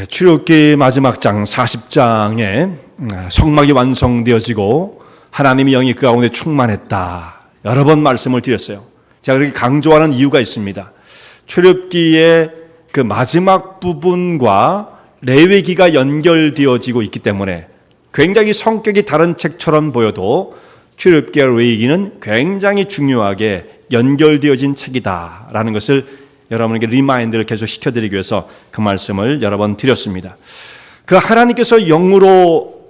출애굽기 마지막 장 40장에 성막이 완성되어지고 하나님의 영이 그 가운데 충만했다. 여러 번 말씀을 드렸어요. 제가 그렇게 강조하는 이유가 있습니다. 출애굽기의 그 마지막 부분과 레위기가 연결되어지고 있기 때문에 굉장히 성격이 다른 책처럼 보여도 출애굽기와 레위기는 굉장히 중요하게 연결되어진 책이다라는 것을 여러분에게 리마인드를 계속 시켜드리기 위해서 그 말씀을 여러 번 드렸습니다. 그 하나님께서 영으로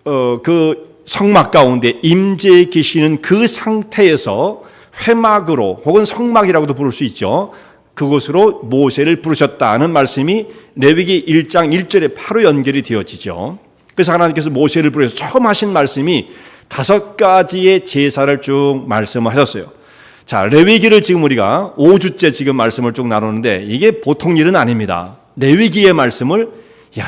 그 성막 가운데 임재해 계시는 그 상태에서 회막으로 혹은 성막이라고도 부를 수 있죠. 그곳으로 모세를 부르셨다는 말씀이 레위기 1장 1절에 바로 연결이 되어지죠. 그래서 하나님께서 모세를 부르셔서 처음 하신 말씀이 5가지의 제사를 쭉 말씀하셨어요. 자, 레위기를 지금 우리가 5주째 지금 말씀을 쭉 나누는데 이게 보통 일은 아닙니다. 레위기의 말씀을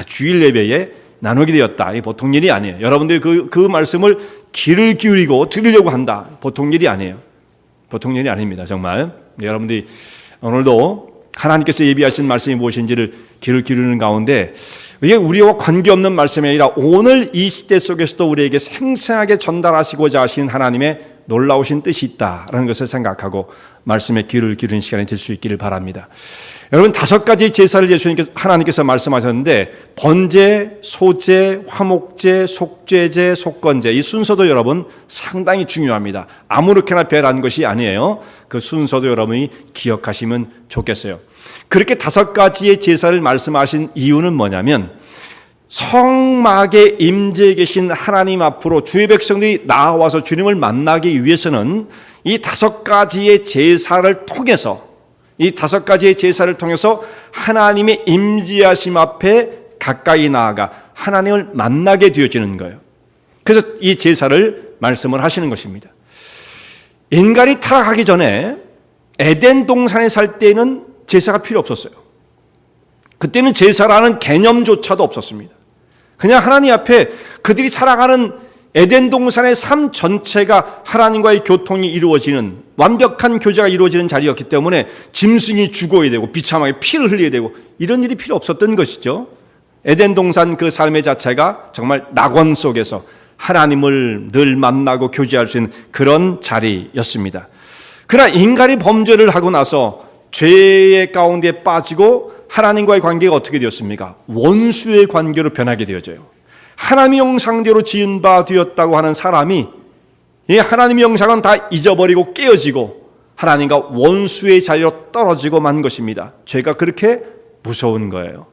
주일 예배에 나누게 되었다. 이게 보통 일이 아니에요. 여러분들이 그 말씀을 귀를 기울이고 들으려고 한다. 보통 일이 아니에요. 보통 일이 아닙니다. 정말. 여러분들이 오늘도 하나님께서 예비하신 말씀이 무엇인지를 귀를 기울이는 가운데 이게 우리와 관계없는 말씀이 아니라 오늘 이 시대 속에서도 우리에게 생생하게 전달하시고자 하시는 하나님의 놀라우신 뜻이 있다라는 것을 생각하고 말씀에 귀를 기울이는 시간이 될 수 있기를 바랍니다. 여러분 5가지 제사를 하나님께서 말씀하셨는데 번제, 소제, 화목제, 속죄제, 속건제 이 순서도 여러분 상당히 중요합니다. 아무렇게나 배라는 것이 아니에요. 그 순서도 여러분이 기억하시면 좋겠어요. 그렇게 5가지의 제사를 말씀하신 이유는 뭐냐면 성막에 임재해 계신 하나님 앞으로 주의 백성들이 나와서 주님을 만나기 위해서는 이 5가지의 제사를 통해서 하나님의 임재하심 앞에 가까이 나아가 하나님을 만나게 되어지는 거예요. 그래서 이 제사를 말씀을 하시는 것입니다. 인간이 타락하기 전에 에덴 동산에 살 때는 제사가 필요 없었어요. 그때는 제사라는 개념조차도 없었습니다. 그냥 하나님 앞에 그들이 살아가는 에덴 동산의 삶 전체가 하나님과의 교통이 이루어지는 완벽한 교제가 이루어지는 자리였기 때문에 짐승이 죽어야 되고 비참하게 피를 흘려야 되고 이런 일이 필요 없었던 것이죠. 에덴 동산 그 삶의 자체가 정말 낙원 속에서 하나님을 늘 만나고 교제할 수 있는 그런 자리였습니다. 그러나 인간이 범죄를 하고 나서 죄의 가운데 빠지고 하나님과의 관계가 어떻게 되었습니까? 원수의 관계로 변하게 되어져요. 하나님의 형상대로 지은 바 되었다고 하는 사람이 이 하나님의 형상은 다 잊어버리고 깨어지고 하나님과 원수의 자리로 떨어지고 만 것입니다. 죄가 그렇게 무서운 거예요.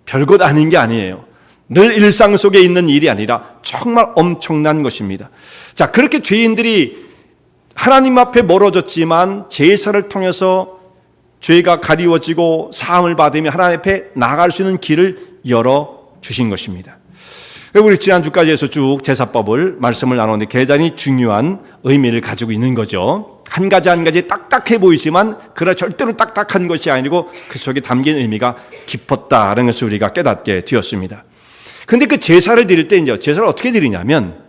별것 아닌 게 아니에요. 늘 일상 속에 있는 일이 아니라 정말 엄청난 것입니다. 자, 그렇게 죄인들이 하나님 앞에 멀어졌지만 제사를 통해서 죄가 가리워지고 사함을 받으며 하나님 앞에 나아갈 수 있는 길을 열어주신 것입니다. 우리 지난주까지 해서 쭉 제사법을 말씀을 나누는데 대단히 중요한 의미를 가지고 있는 거죠. 한 가지 한 가지 딱딱해 보이지만 그러나 절대로 딱딱한 것이 아니고 그 속에 담긴 의미가 깊었다는 것을 우리가 깨닫게 되었습니다. 그런데 그 제사를 드릴 때 이제 제사를 어떻게 드리냐면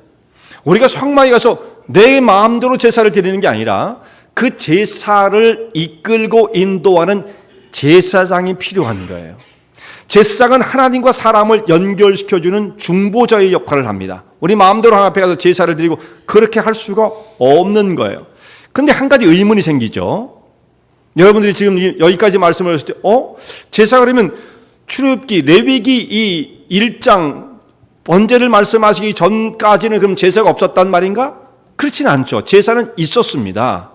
우리가 성막에 가서 내 마음대로 제사를 드리는 게 아니라 그 제사를 이끌고 인도하는 제사장이 필요한 거예요. 제사장은 하나님과 사람을 연결시켜주는 중보자의 역할을 합니다. 우리 마음대로 하나님 앞에 가서 제사를 드리고 그렇게 할 수가 없는 거예요. 그런데 한 가지 의문이 생기죠. 여러분들이 지금 여기까지 말씀을 하실 때 제사 그러면 출애굽기 레위기 이 1장 번제를 말씀하시기 전까지는 그럼 제사가 없었단 말인가? 그렇지는 않죠. 제사는 있었습니다.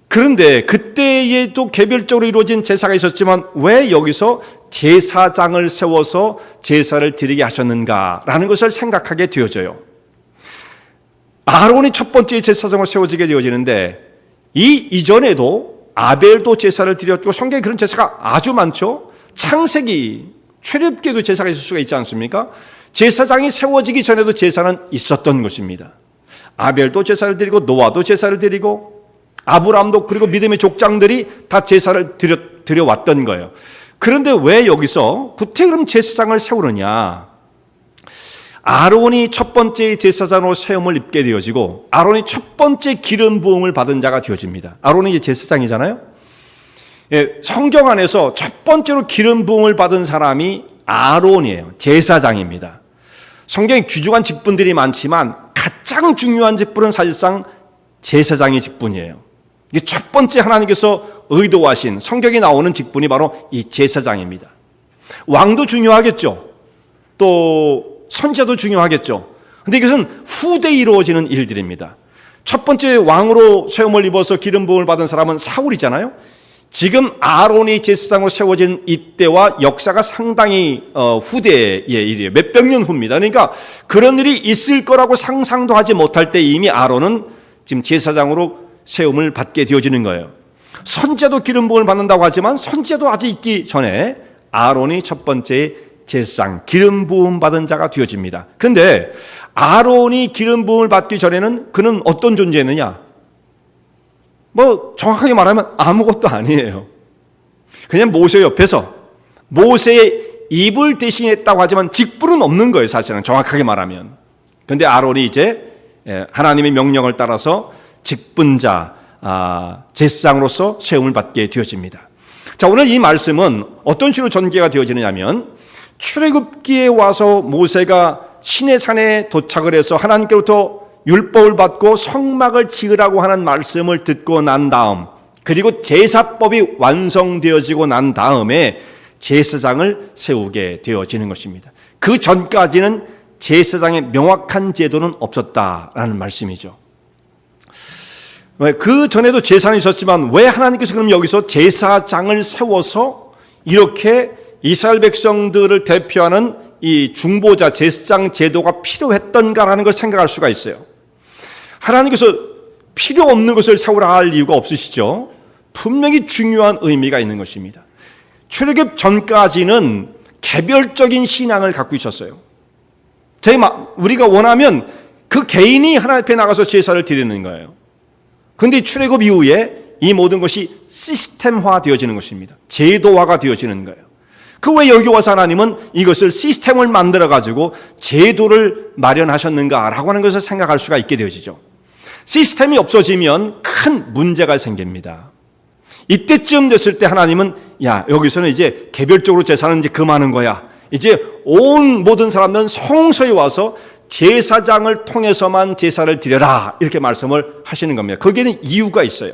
그런데 그때에도 개별적으로 이루어진 제사가 있었지만 왜 여기서 제사장을 세워서 제사를 드리게 하셨는가라는 것을 생각하게 되어져요. 아론이 첫 번째 제사장으로 세워지게 되어지는데 이전에도 아벨도 제사를 드렸고 성경에 그런 제사가 아주 많죠. 창세기, 출애굽기에도 제사가 있을 수가 있지 않습니까? 제사장이 세워지기 전에도 제사는 있었던 것입니다. 아벨도 제사를 드리고 노아도 제사를 드리고 아브라함도 그리고 믿음의 족장들이 다 제사를 드려왔던 거예요. 그런데 왜 여기서 구태 그럼 제사장을 세우느냐? 아론이 첫 번째 제사장으로 세움을 입게 되어지고 아론이 첫 번째 기름 부음을 받은 자가 되어집니다. 아론이 이제 제사장이잖아요. 성경 안에서 첫 번째로 기름 부음을 받은 사람이 아론이에요. 제사장입니다. 성경에 귀중한 직분들이 많지만 가장 중요한 직분은 사실상 제사장의 직분이에요. 이게 첫 번째 하나님께서 의도하신 성경에 나오는 직분이 바로 이 제사장입니다. 왕도 중요하겠죠. 또 선지자도 중요하겠죠. 근데 이것은 후대에 이루어지는 일들입니다. 첫 번째 왕으로 세움을 입어서 기름 부음을 받은 사람은 사울이잖아요. 지금 아론이 제사장으로 세워진 이때와 역사가 상당히 후대의 일이에요. 몇백 년 후입니다. 그러니까 그런 일이 있을 거라고 상상도 하지 못할 때 이미 아론은 지금 제사장으로 세움을 받게 되어지는 거예요. 선지자도 기름 부음을 받는다고 하지만 선지자도 아직 있기 전에 아론이 첫 번째 제사장, 기름 부음 받은 자가 되어집니다. 그런데 아론이 기름 부음을 받기 전에는 그는 어떤 존재였느냐? 정확하게 말하면 아무것도 아니에요. 그냥 모세 옆에서 모세의 입을 대신했다고 하지만 직분은 없는 거예요, 사실은 정확하게 말하면. 그런데 아론이 이제 하나님의 명령을 따라서 직분자, 제사장으로서 세움을 받게 되어집니다. 자, 오늘 이 말씀은 어떤 식으로 전개가 되어지느냐면 출애굽기에 와서 모세가 시내산에 도착을 해서 하나님께로부터 율법을 받고 성막을 지으라고 하는 말씀을 듣고 난 다음, 그리고 제사법이 완성되어지고 난 다음에 제사장을 세우게 되어지는 것입니다. 그 전까지는 제사장의 명확한 제도는 없었다라는 말씀이죠. 그 전에도 제사는 있었지만 왜 하나님께서 그럼 여기서 제사장을 세워서 이렇게 이스라엘 백성들을 대표하는 이 중보자 제사장 제도가 필요했던가라는 걸 생각할 수가 있어요. 하나님께서 필요 없는 것을 세우라 할 이유가 없으시죠. 분명히 중요한 의미가 있는 것입니다. 출애굽 전까지는 개별적인 신앙을 갖고 있었어요. 우리가 원하면 그 개인이 하나님 앞에 나가서 제사를 드리는 거예요. 그런데 출애굽 이후에 이 모든 것이 시스템화 되어지는 것입니다. 제도화가 되어지는 거예요. 그 왜 여기 와서 하나님은 이것을 시스템을 만들어 가지고 제도를 마련하셨는가라고 하는 것을 생각할 수가 있게 되어지죠. 시스템이 없어지면 큰 문제가 생깁니다. 이때쯤 됐을 때 하나님은 여기서는 이제 개별적으로 제사는 이제 그만한 거야. 이제 온 모든 사람들은 성소에 와서 제사장을 통해서만 제사를 드려라, 이렇게 말씀을 하시는 겁니다. 거기에는 이유가 있어요.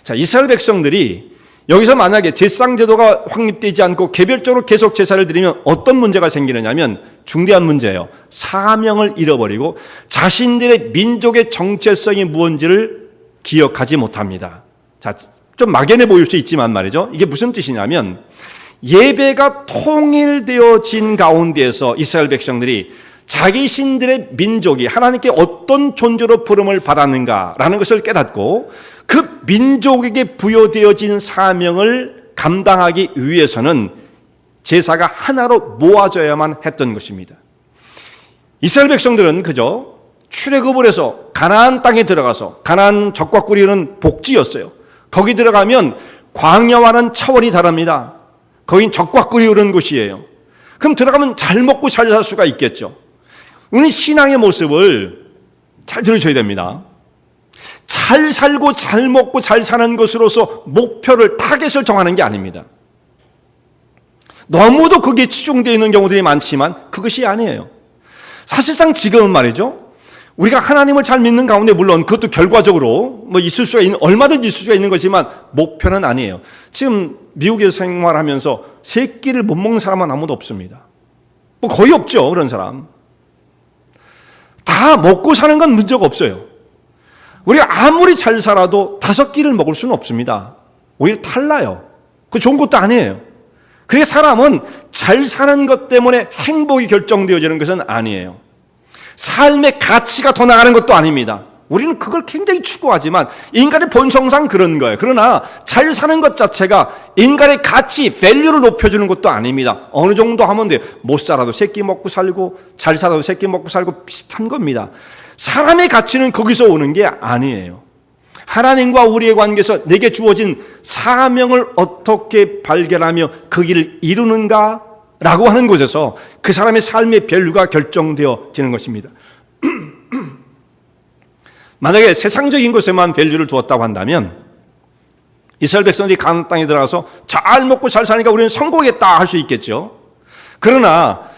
자, 이스라엘 백성들이 여기서 만약에 제사장 제도가 확립되지 않고 개별적으로 계속 제사를 드리면 어떤 문제가 생기느냐면 중대한 문제예요. 사명을 잃어버리고 자신들의 민족의 정체성이 무엇인지를 기억하지 못합니다. 자, 좀 막연해 보일 수 있지만 말이죠. 이게 무슨 뜻이냐면 예배가 통일되어진 가운데에서 이스라엘 백성들이 자기 신들의 민족이 하나님께 어떤 존재로 부름을 받았는가라는 것을 깨닫고 그 민족에게 부여되어진 사명을 감당하기 위해서는 제사가 하나로 모아져야만 했던 것입니다. 이스라엘 백성들은 그저 출애굽을 해서 가나안 땅에 들어가서, 가나안 적과 꿀이는 복지였어요. 거기 들어가면 광야와는 차원이 다릅니다. 거긴 적과 꿀이 흐르는 곳이에요. 그럼 들어가면 잘 먹고 잘 살 수가 있겠죠. 우리 신앙의 모습을 잘 들으셔야 됩니다. 잘 살고 잘 먹고 잘 사는 것으로서 목표를, 타겟을 정하는 게 아닙니다. 너무도 거기에 치중되어 있는 경우들이 많지만 그것이 아니에요. 사실상 지금은 말이죠, 우리가 하나님을 잘 믿는 가운데 물론 그것도 결과적으로 있을 수가 있는, 얼마든지 있을 수가 있는 거지만 목표는 아니에요. 지금 미국에서 생활하면서 세 끼를 못 먹는 사람은 아무도 없습니다. 거의 없죠, 그런 사람. 다 먹고 사는 건 문제가 없어요. 우리가 아무리 잘 살아도 5끼를 먹을 수는 없습니다. 오히려 탈나요. 그거 좋은 것도 아니에요. 그래서 사람은 잘 사는 것 때문에 행복이 결정되어지는 것은 아니에요. 삶의 가치가 더 나가는 것도 아닙니다. 우리는 그걸 굉장히 추구하지만 인간의 본성상 그런 거예요. 그러나 잘 사는 것 자체가 인간의 가치, 밸류를 높여주는 것도 아닙니다. 어느 정도 하면 돼요. 못 살아도 3끼 먹고 살고 잘 살아도 3끼 먹고 살고 비슷한 겁니다. 사람의 가치는 거기서 오는 게 아니에요. 하나님과 우리의 관계에서 내게 주어진 사명을 어떻게 발견하며 그 일을 이루는가 라고 하는 곳에서 그 사람의 삶의 밸류가 결정되어지는 것입니다. 만약에 세상적인 것에만 밸류를 두었다고 한다면 이스라엘 백성들이 가나안 땅에 들어가서 잘 먹고 잘 사니까 우리는 성공했다 할 수 있겠죠. 그러나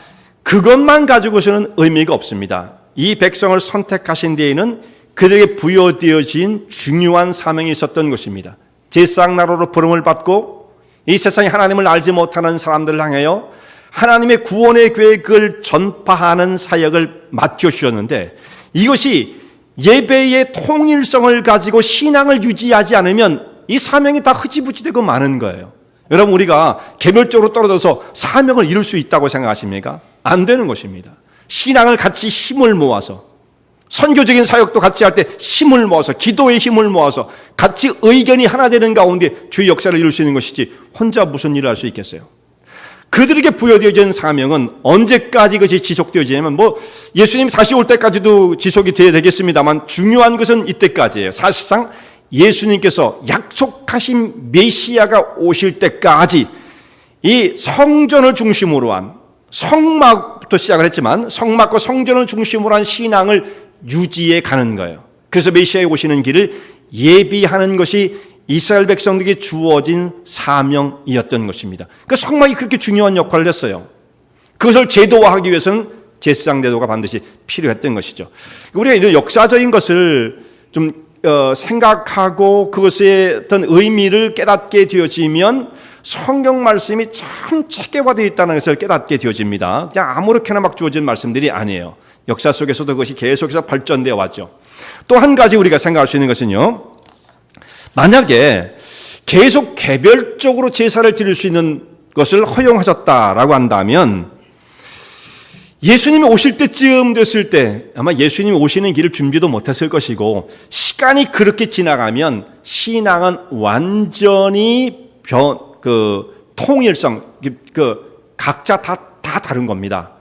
그것만 가지고서는 의미가 없습니다. 이 백성을 선택하신 데에는 그들에게 부여되어진 중요한 사명이 있었던 것입니다. 제사장나라로 부름을 받고 이 세상에 하나님을 알지 못하는 사람들을 향하여 하나님의 구원의 계획을 전파하는 사역을 맡겨주셨는데, 이것이 예배의 통일성을 가지고 신앙을 유지하지 않으면 이 사명이 다 흐지부지되고 마는 거예요. 여러분, 우리가 개별적으로 떨어져서 사명을 이룰 수 있다고 생각하십니까? 안 되는 것입니다. 신앙을 같이 힘을 모아서, 선교적인 사역도 같이 할 때 힘을 모아서, 기도의 힘을 모아서 같이 의견이 하나 되는 가운데 주의 역사를 이룰 수 있는 것이지, 혼자 무슨 일을 할 수 있겠어요? 그들에게 부여되어진 사명은 언제까지 그것이 지속되어지냐면, 예수님이 다시 올 때까지도 지속이 되어야 되겠습니다만, 중요한 것은 이때까지예요. 사실상 예수님께서 약속하신 메시아가 오실 때까지 이 성전을 중심으로 한, 성막부터 시작을 했지만 성막과 성전을 중심으로 한 신앙을 유지해 가는 거예요. 그래서 메시아에 오시는 길을 예비하는 것이 이스라엘 백성들에게 주어진 사명이었던 것입니다. 그 성막이 그렇게 중요한 역할을 했어요. 그것을 제도화하기 위해서는 제사장 제도가 반드시 필요했던 것이죠. 우리가 이런 역사적인 것을 좀 생각하고 그것의 어떤 의미를 깨닫게 되어지면 성경 말씀이 참 체계화되어 있다는 것을 깨닫게 되어집니다. 그냥 아무렇게나 막 주어진 말씀들이 아니에요. 역사 속에서도 그것이 계속해서 발전되어 왔죠. 또 한 가지 우리가 생각할 수 있는 것은요, 만약에 계속 개별적으로 제사를 드릴 수 있는 것을 허용하셨다라고 한다면, 예수님이 오실 때쯤 됐을 때 아마 예수님이 오시는 길을 준비도 못했을 것이고, 시간이 그렇게 지나가면 신앙은 완전히 통일성, 각자 다 다른 겁니다.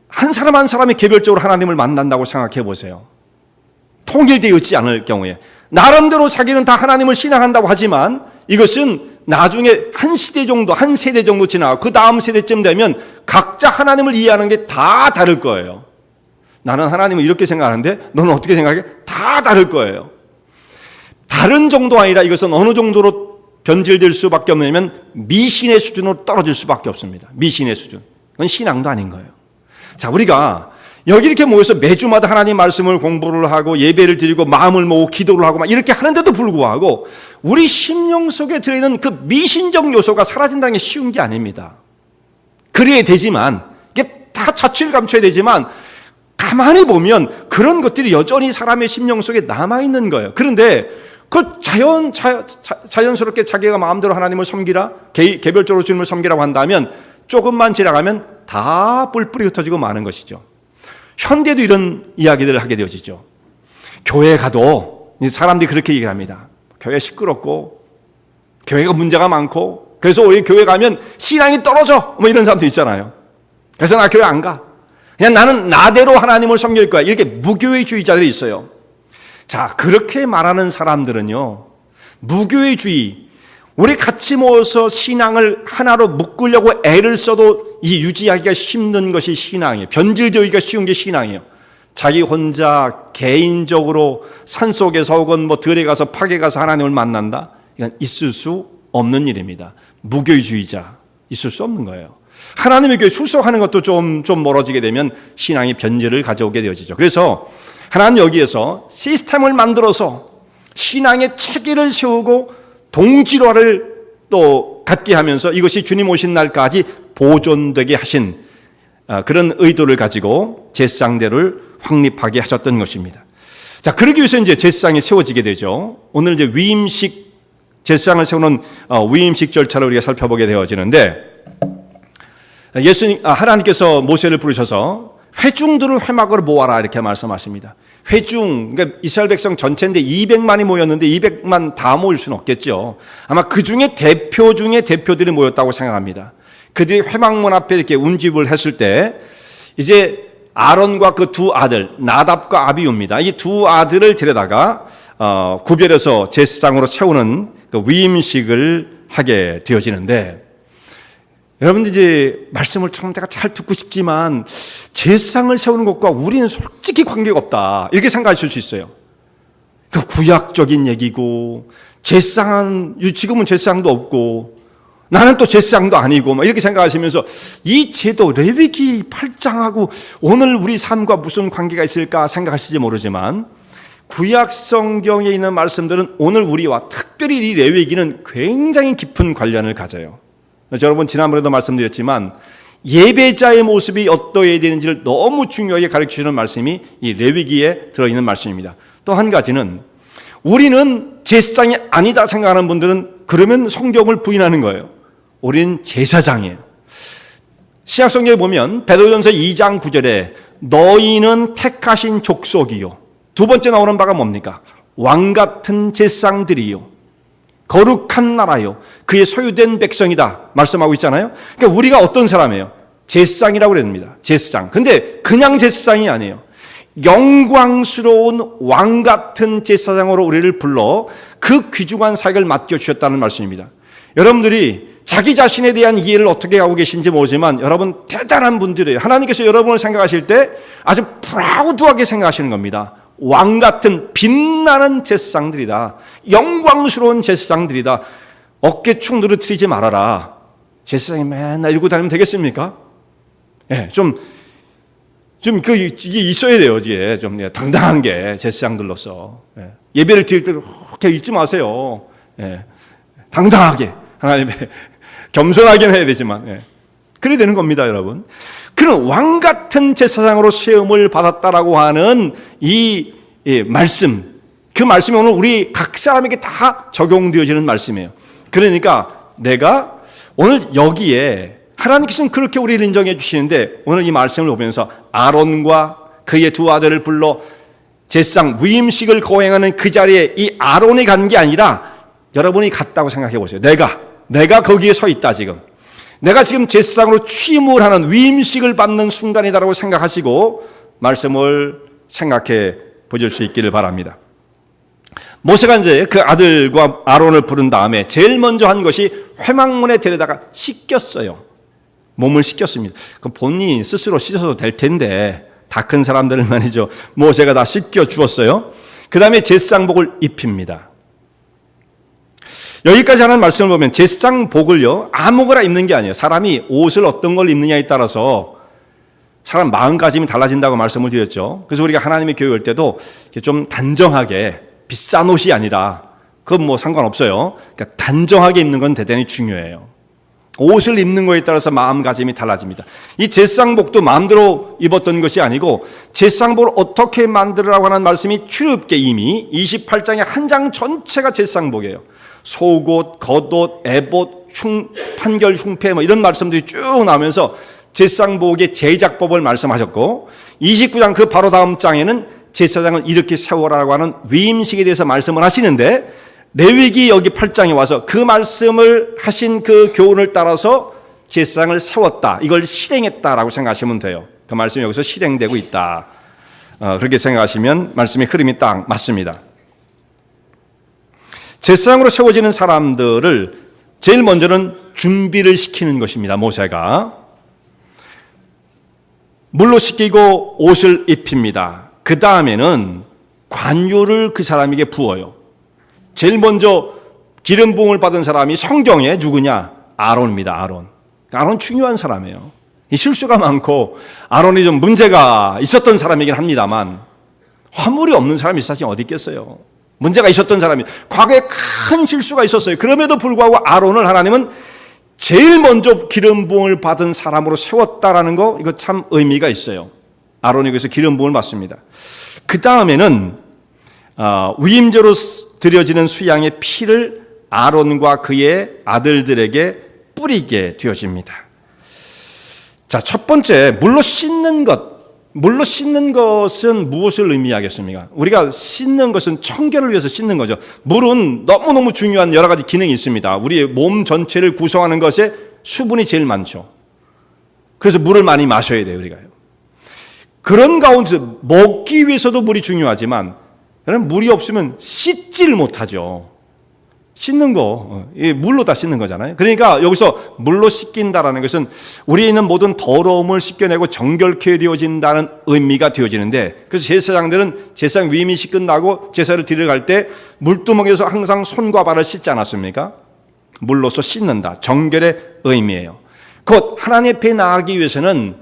한 사람 한 사람이 개별적으로 하나님을 만난다고 생각해 보세요. 통일되어 있지 않을 경우에 나름대로 자기는 다 하나님을 신앙한다고 하지만, 이것은 나중에 한 시대 정도, 한 세대 정도 지나고 그 다음 세대쯤 되면 각자 하나님을 이해하는 게 다 다를 거예요. 나는 하나님을 이렇게 생각하는데 너는 어떻게 생각해? 다 다를 거예요. 다른 정도가 아니라 이것은 어느 정도로 변질될 수밖에 없냐면 미신의 수준으로 떨어질 수밖에 없습니다. 미신의 수준. 그건 신앙도 아닌 거예요. 자, 우리가 여기 이렇게 모여서 매주마다 하나님 말씀을 공부를 하고 예배를 드리고 마음을 모으고 기도를 하고 막 이렇게 하는데도 불구하고 우리 심령 속에 들어있는 그 미신적 요소가 사라진다는 게 쉬운 게 아닙니다. 그래야 되지만, 이게 다 자취를 감춰야 되지만, 가만히 보면 그런 것들이 여전히 사람의 심령 속에 남아있는 거예요. 그런데 그 자연스럽게 자기가 마음대로 하나님을 섬기라, 개별적으로 주님을 섬기라고 한다면 조금만 지나가면 다 뿔뿔이 흩어지고 마는 것이죠. 현대도 이런 이야기들을 하게 되어지죠. 교회 가도 사람들이 그렇게 얘기합니다. 교회 시끄럽고 교회가 문제가 많고 그래서 우리 교회 가면 신앙이 떨어져, 이런 사람도 있잖아요. 그래서 나 교회 안 가. 그냥 나는 나대로 하나님을 섬길 거야. 이렇게 무교회주의자들이 있어요. 자, 그렇게 말하는 사람들은요, 무교회주의, 우리 같이 모여서 신앙을 하나로 묶으려고 애를 써도 이 유지하기가 힘든 것이 신앙이에요. 변질되기가 쉬운 게 신앙이에요. 자기 혼자 개인적으로 산속에서 혹은 들에 가서 팍에 가서 하나님을 만난다? 이건 있을 수 없는 일입니다. 무교회주의자, 있을 수 없는 거예요. 하나님의 교회 출석하는 것도 좀 멀어지게 되면 신앙이 변질을 가져오게 되어지죠. 그래서 하나님 여기에서 시스템을 만들어서 신앙의 체계를 세우고 동질화를 또 갖게 하면서 이것이 주님 오신 날까지 보존되게 하신 그런 의도를 가지고 제사장대를 확립하게 하셨던 것입니다. 자, 그러기 위해서 이제 제사장이 세워지게 되죠. 오늘 이제 위임식, 제사장을 세우는 위임식 절차를 우리가 살펴보게 되어지는데, 하나님께서 모세를 부르셔서 회중들을 회막으로 모아라 이렇게 말씀하십니다. 회중, 그러니까 이스라엘 백성 전체인데 200만이 모였는데 200만 다 모일 수는 없겠죠. 아마 그 중에 대표 중에 대표들이 모였다고 생각합니다. 그들이 회막문 앞에 이렇게 운집을 했을 때 이제 아론과 그 두 아들 나답과 아비우입니다. 이 두 아들을 데려다가 구별해서 제사장으로 채우는 그 위임식을 하게 되어지는데, 여러분들 이제 말씀을 참 내가 잘 듣고 싶지만 제사장을 세우는 것과 우리는 솔직히 관계가 없다 이렇게 생각하실 수 있어요. 그 구약적인 얘기고 지금은 제사장도 없고 나는 또 제사장도 아니고 막 이렇게 생각하시면서 이 제도 레위기 8장하고 오늘 우리 삶과 무슨 관계가 있을까 생각하실지 모르지만 구약 성경에 있는 말씀들은 오늘 우리와 특별히 이 레위기는 굉장히 깊은 관련을 가져요. 여러분 지난번에도 말씀드렸지만 예배자의 모습이 어떠해야 되는지를 너무 중요하게 가르쳐주는 말씀이 이 레위기에 들어있는 말씀입니다. 또 한 가지는 우리는 제사장이 아니다 생각하는 분들은 그러면 성경을 부인하는 거예요. 우리는 제사장이에요. 신약 성경에 보면 베드로전서 2장 9절에 너희는 택하신 족속이요. 두 번째 나오는 바가 뭡니까? 왕 같은 제사장들이요. 거룩한 나라요. 그의 소유된 백성이다. 말씀하고 있잖아요. 그러니까 우리가 어떤 사람이에요? 제사장이라고 그럽니다. 제사장. 근데 그냥 제사장이 아니에요. 영광스러운 왕 같은 제사장으로 우리를 불러 그 귀중한 사역을 맡겨주셨다는 말씀입니다. 여러분들이 자기 자신에 대한 이해를 어떻게 하고 계신지 모르지만 여러분 대단한 분들이에요. 하나님께서 여러분을 생각하실 때 아주 프라우드하게 생각하시는 겁니다. 왕 같은 빛나는 제사장들이다. 영광스러운 제사장들이다. 어깨충 늘어뜨리지 말아라. 제사장이 맨날 이러고 다니면 되겠습니까? 예, 이게 있어야 돼요. 이게 좀 당당한 게 제사장들로서. 예. 예배를 드릴 때 그렇게 잊지 마세요. 예. 당당하게 하나님의 겸손하게는 해야 되지만 예. 그래야 되는 겁니다, 여러분. 그런 왕 같은 제사장으로 세움을 받았다라고 하는 이 말씀, 그 말씀이 오늘 우리 각 사람에게 다 적용되어지는 말씀이에요. 그러니까 내가 오늘 여기에 하나님께서는 그렇게 우리를 인정해 주시는데 오늘 이 말씀을 보면서 아론과 그의 두 아들을 불러 제사장 위임식을 거행하는 그 자리에 이 아론이 간 게 아니라 여러분이 갔다고 생각해 보세요. 내가 거기에 서 있다 지금. 내가 지금 제사장으로 취임을 하는 위임식을 받는 순간이다라고 생각하시고 말씀을 생각해 보실 수 있기를 바랍니다. 모세가 이제 그 아들과 아론을 부른 다음에 제일 먼저 한 것이 회막문에 데려다가 씻겼어요. 몸을 씻겼습니다. 그럼 본인이 스스로 씻어도 될 텐데 다 큰 사람들을 말이죠. 모세가 다 씻겨 주었어요. 그 다음에 제사장복을 입힙니다. 여기까지 하는 말씀을 보면 제사장복을요 아무거나 입는 게 아니에요. 사람이 옷을 어떤 걸 입느냐에 따라서 사람 마음가짐이 달라진다고 말씀을 드렸죠. 그래서 우리가 하나님의 교회 올 때도 좀 단정하게 비싼 옷이 아니라 그건 뭐 상관없어요. 그러니까 단정하게 입는 건 대단히 중요해요. 옷을 입는 거에 따라서 마음가짐이 달라집니다. 이 제사장복도 마음대로 입었던 것이 아니고 제사장복을 어떻게 만들으라고 하는 말씀이 출애굽기 이미 28장의 한 장 전체가 제사장복이에요. 속옷, 겉옷, 에봇, 판결, 흉패 뭐 이런 말씀들이 쭉 나오면서 제사장복의 제작법을 말씀하셨고 29장 그 바로 다음 장에는 제사장을 이렇게 세워라라고 하는 위임식에 대해서 말씀을 하시는데 레위기 여기 8장에 와서 그 말씀을 하신 그 교훈을 따라서 제사장을 세웠다. 이걸 실행했다라고 생각하시면 돼요. 그 말씀이 여기서 실행되고 있다. 그렇게 생각하시면 말씀의 흐름이 딱 맞습니다. 제사장으로 세워지는 사람들을 제일 먼저는 준비를 시키는 것입니다. 모세가 물로 씻기고 옷을 입힙니다. 그 다음에는 관유를 그 사람에게 부어요. 제일 먼저 기름 부음을 받은 사람이 성경에 누구냐? 아론입니다. 아론 중요한 사람이에요. 실수가 많고 아론이 좀 문제가 있었던 사람이긴 합니다만 화물이 없는 사람이 사실 어디 있겠어요. 문제가 있었던 사람이 과거에 큰 실수가 있었어요. 그럼에도 불구하고 아론을 하나님은 제일 먼저 기름 부음을 받은 사람으로 세웠다라는 거 이거 참 의미가 있어요. 아론이 그래서 기름 부음을 받습니다. 그 다음에는 위임제로 드려지는 수양의 피를 아론과 그의 아들들에게 뿌리게 되어집니다. 자, 첫 번째 물로 씻는 것. 물로 씻는 것은 무엇을 의미하겠습니까? 우리가 씻는 것은 청결을 위해서 씻는 거죠. 물은 너무너무 중요한 여러 가지 기능이 있습니다. 우리의 몸 전체를 구성하는 것에 수분이 제일 많죠. 그래서 물을 많이 마셔야 돼요, 우리가요. 그런 가운데서 먹기 위해서도 물이 중요하지만 물이 없으면 씻지를 못하죠. 씻는 거, 물로 다 씻는 거잖아요. 그러니까 여기서 물로 씻긴다라는 것은 우리에 있는 모든 더러움을 씻겨내고 정결케 되어진다는 의미가 되어지는데, 그래서 제사장들은 제사장 위임식 끝나고 제사를 드리러 갈 때 물두멍에서 항상 손과 발을 씻지 않았습니까? 물로서 씻는다. 정결의 의미예요. 곧 하나님 앞에 나아가기 위해서는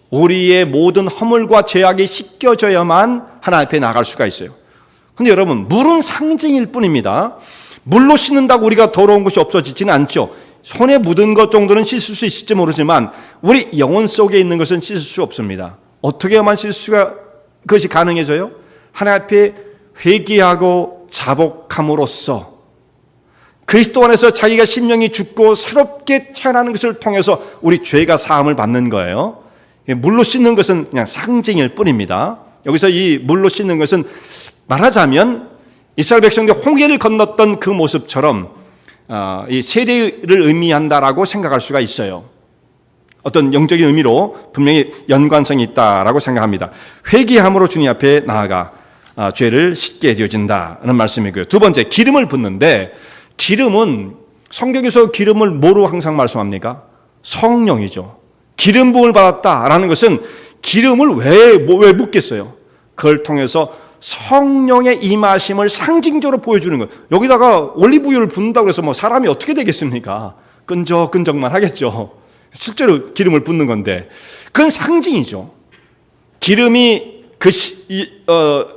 우리의 모든 허물과 죄악이 씻겨져야만 하나님 앞에 나아갈 수가 있어요. 근데 여러분, 물은 상징일 뿐입니다. 물로 씻는다고 우리가 더러운 것이 없어지지는 않죠. 손에 묻은 것 정도는 씻을 수 있을지 모르지만 우리 영혼 속에 있는 것은 씻을 수 없습니다. 어떻게 해야만 씻을 수가 그것이 가능해져요? 하나님 앞에 회개하고 자복함으로써 그리스도 안에서 자기가 심령이 죽고 새롭게 태어나는 것을 통해서 우리 죄가 사함을 받는 거예요. 물로 씻는 것은 그냥 상징일 뿐입니다. 여기서 이 물로 씻는 것은 말하자면 이스라엘 백성들이 홍해를 건넜던 그 모습처럼 이 세례를 의미한다라고 생각할 수가 있어요. 어떤 영적인 의미로 분명히 연관성이 있다라고 생각합니다. 회개함으로 주님 앞에 나아가 죄를 씻게 되어진다는 말씀이고요. 두 번째, 기름을 붓는데, 기름은 성경에서 기름을 뭐로 항상 말씀합니까? 성령이죠. 기름 부음을 받았다라는 것은 기름을 왜 붓겠어요? 그걸 통해서 성령의 임하심을 상징적으로 보여주는 거예요. 여기다가 올리브유를 붓는다고 해서 뭐 사람이 어떻게 되겠습니까? 끈적끈적만 하겠죠. 실제로 기름을 붓는 건데 그건 상징이죠. 기름이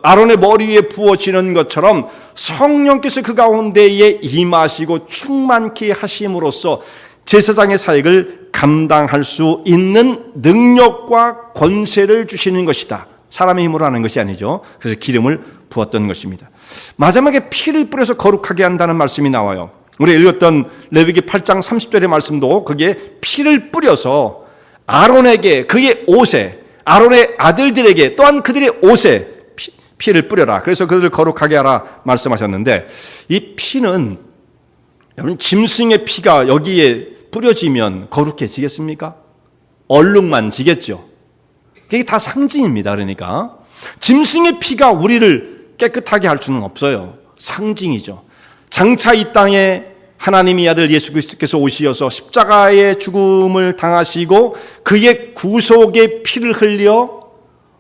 아론의 머리 위에 부어지는 것처럼 성령께서 그 가운데에 임하시고 충만케 하심으로써 제사장의 사역을 감당할 수 있는 능력과 권세를 주시는 것이다. 사람의 힘으로 하는 것이 아니죠. 그래서 기름을 부었던 것입니다. 마지막에 피를 뿌려서 거룩하게 한다는 말씀이 나와요. 우리 읽었던 레위기 8장 30절의 말씀도 거기에 피를 뿌려서 아론에게, 그의 옷에, 아론의 아들들에게, 또한 그들의 옷에 피를 뿌려라. 그래서 그들을 거룩하게 하라 말씀하셨는데, 이 피는 여러분, 짐승의 피가 여기에 뿌려지면 거룩해지겠습니까? 얼룩만 지겠죠. 이게 다 상징입니다. 그러니까 짐승의 피가 우리를 깨끗하게 할 수는 없어요. 상징이죠. 장차 이 땅에 하나님의 아들 예수 그리스도께서 오시어서 십자가의 죽음을 당하시고 그의 구속의 피를 흘려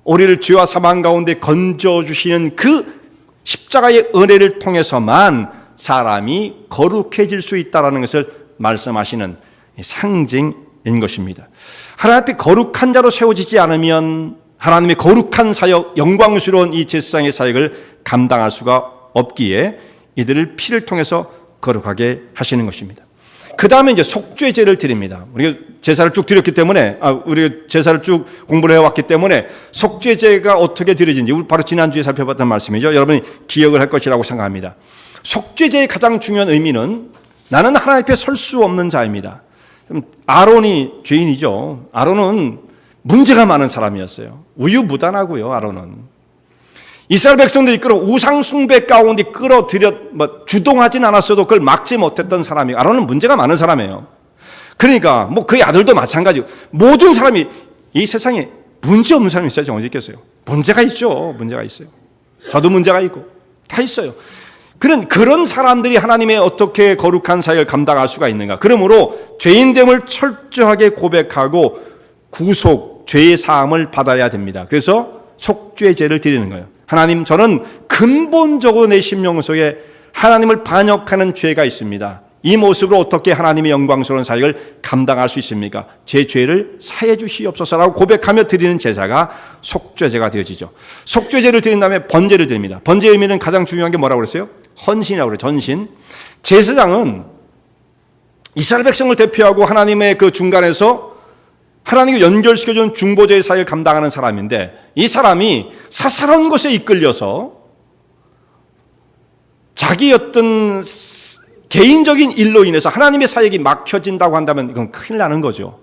우리를 죄와 사망 가운데 건져주시는 그 십자가의 은혜를 통해서만 사람이 거룩해질 수 있다는 것을 말씀하시는 상징인 것입니다. 하나님 앞에 거룩한 자로 세워지지 않으면 하나님의 거룩한 사역, 영광스러운 이 제사장의 사역을 감당할 수가 없기에 이들을 피를 통해서 거룩하게 하시는 것입니다. 그 다음에 이제 속죄제를 드립니다. 우리가 제사를 쭉 드렸기 때문에, 우리가 제사를 쭉 공부를 해왔기 때문에 속죄제가 어떻게 드려지는지 우리 바로 지난주에 살펴봤던 말씀이죠. 여러분이 기억을 할 것이라고 생각합니다. 속죄제의 가장 중요한 의미는 나는 하나님 앞에 설 수 없는 자입니다. 아론이 죄인이죠. 아론은 문제가 많은 사람이었어요. 우유부단하고요. 아론은 이스라엘 백성들이 이끌어 우상 숭배 가운데 끌어들여 주동하진 않았어도 그걸 막지 못했던 사람이, 아론은 문제가 많은 사람이에요. 그러니까 뭐 그의 아들도 마찬가지고 모든 사람이, 이 세상에 문제 없는 사람이 있어야지 어디 있겠어요. 문제가 있죠. 문제가 있어요. 저도 문제가 있고 다 있어요. 그런 사람들이 하나님의 어떻게 거룩한 사역을 감당할 수가 있는가? 그러므로 죄인됨을 철저하게 고백하고 구속, 죄의 사함을 받아야 됩니다. 그래서 속죄제를 드리는 거예요. 하나님, 저는 근본적으로 내 심령 속에 하나님을 반역하는 죄가 있습니다. 이 모습으로 어떻게 하나님의 영광스러운 사역을 감당할 수 있습니까? 제 죄를 사해 주시옵소서라고 고백하며 드리는 제사가 속죄제가 되어지죠. 속죄제를 드린 다음에 번제를 드립니다. 번제의 의미는 가장 중요한 게 뭐라고 그랬어요? 헌신이라고 그래요. 전신. 제사장은 이스라엘 백성을 대표하고 하나님의 그 중간에서 하나님과 연결시켜준 중보제의 사역을 감당하는 사람인데, 이 사람이 사사로운 것에 이끌려서 자기 어떤 개인적인 일로 인해서 하나님의 사역이 막혀진다고 한다면 이건 큰일 나는 거죠.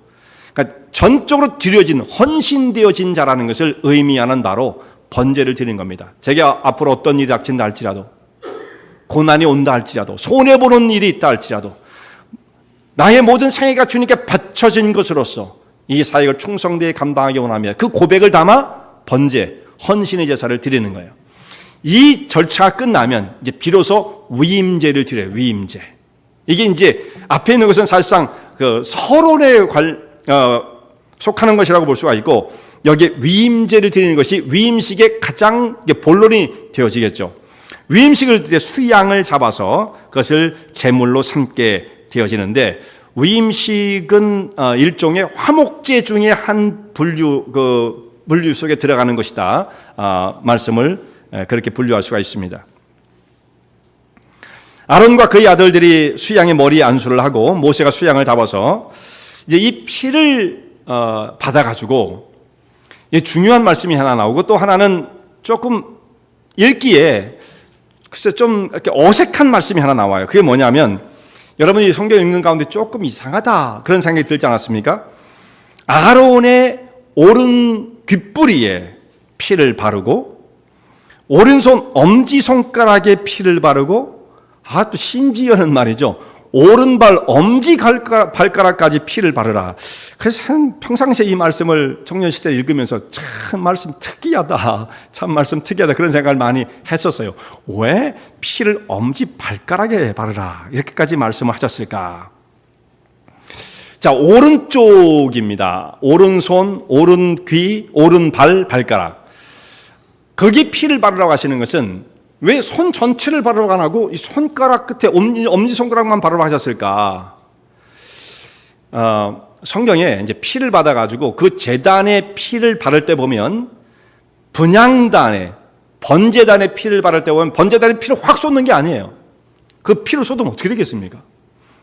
그러니까 전적으로 드려진, 헌신되어진 자라는 것을 의미하는 바로 번제를 드리는 겁니다. 제가 앞으로 어떤 일이 닥친다 할지라도, 고난이 온다 할지라도, 손해보는 일이 있다 할지라도 나의 모든 생애가 주님께 바쳐진 것으로서 이 사역을 충성되게 감당하기 원하며 그 고백을 담아 번제, 헌신의 제사를 드리는 거예요. 이 절차가 끝나면 이제 비로소 위임제를 드려요. 위임제. 이게 이제 앞에 있는 것은 사실상 그 서론에 속하는 것이라고 볼 수가 있고, 여기에 위임제를 드리는 것이 위임식의 가장 본론이 되어지겠죠. 위임식을 때 수양을 잡아서 그것을 제물로 삼게 되어지는데, 위임식은 일종의 화목제 중에 한 분류 속에 들어가는 것이다. 말씀을 그렇게 분류할 수가 있습니다. 아론과 그의 아들들이 수양의 머리에 안수를 하고 모세가 수양을 잡아서 이제 이 피를 받아가지고, 중요한 말씀이 하나 나오고, 또 하나는 조금 읽기에 글쎄 좀 이렇게 어색한 말씀이 하나 나와요. 그게 뭐냐면, 여러분이 성경 읽는 가운데 조금 이상하다 그런 생각이 들지 않았습니까? 아론의 오른 귓부리에 피를 바르고, 오른손 엄지손가락에 피를 바르고, 또 심지어는 말이죠, 오른발 엄지발가락까지 피를 바르라. 그래서 평상시에 이 말씀을 청년 시절에 읽으면서 참 말씀 특이하다, 참 말씀 특이하다 그런 생각을 많이 했었어요. 왜 피를 엄지발가락에 바르라 이렇게까지 말씀을 하셨을까? 자, 오른쪽입니다. 오른손, 오른귀, 오른발, 발가락. 거기 피를 바르라고 하시는 것은 왜 손 전체를 바르라고 안 하고 이 손가락 끝에 엄지손가락만 바르라고 하셨을까? 성경에 이제 피를 받아가지고 그 제단에 피를 바를 때 보면, 분향단에, 번제단에 피를 바를 때 보면 번제단에 피를 확 쏟는 게 아니에요. 그 피를 쏟으면 어떻게 되겠습니까?